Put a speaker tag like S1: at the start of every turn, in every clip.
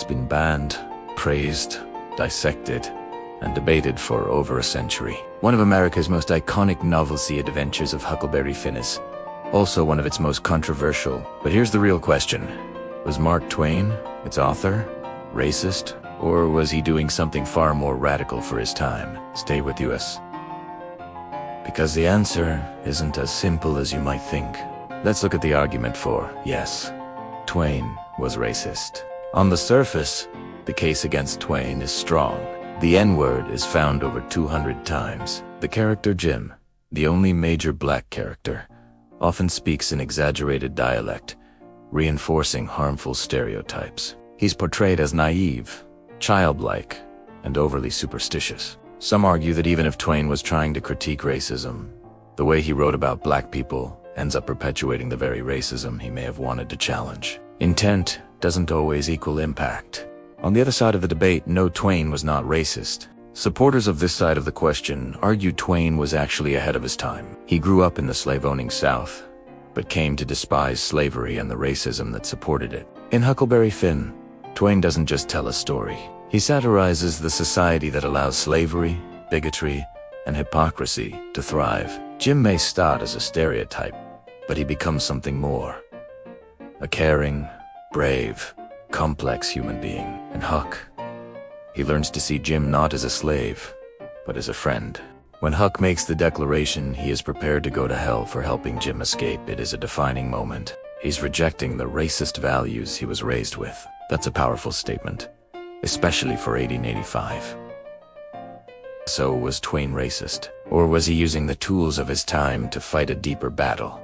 S1: It's been banned, praised, dissected, and debated for over a century. One of America's most iconic novels, The Adventures of Huckleberry Finn, is also one of its most controversial. But here's the real question. Was Mark Twain, its author, racist? Or was he doing something far more radical for his time? Stay with us, because the answer isn't as simple as you might think. Let's look at the argument for yes, Twain was racist. On the surface, the case against Twain is strong. The N-word is found over 200 times. The character Jim, the only major black character, often speaks in exaggerated dialect, reinforcing harmful stereotypes. He's portrayed as naive, childlike, and overly superstitious. Some argue that even if Twain was trying to critique racism, the way he wrote about black people ends up perpetuating the very racism he may have wanted to challenge. Intent doesn't always equal impact. On the other side of the debate, no, Twain was not racist. Supporters of this side of the question argue Twain was actually ahead of his time. He grew up in the slave-owning South, but came to despise slavery and the racism that supported it. In Huckleberry Finn, Twain doesn't just tell a story. He satirizes the society that allows slavery, bigotry, and hypocrisy to thrive. Jim may start as a stereotype, but he becomes something more. A caring, brave, complex human being. And Huck, he learns to see Jim not as a slave, but as a friend. When Huck makes the declaration he is prepared to go to hell for helping Jim escape, it is a defining moment. He's rejecting the racist values he was raised with. That's a powerful statement, especially for 1885. So, was Twain racist? Or was he using the tools of his time to fight a deeper battle?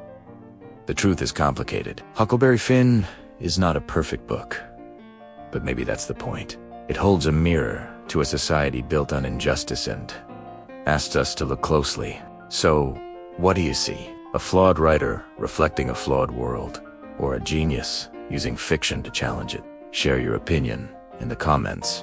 S1: The truth is complicated. Huckleberry Finn is not a perfect book, but maybe that's the point. It holds a mirror to a society built on injustice and asks us to look closely. So, what do you see? A flawed writer reflecting a flawed world, or a genius using fiction to challenge it? Share your opinion in the comments.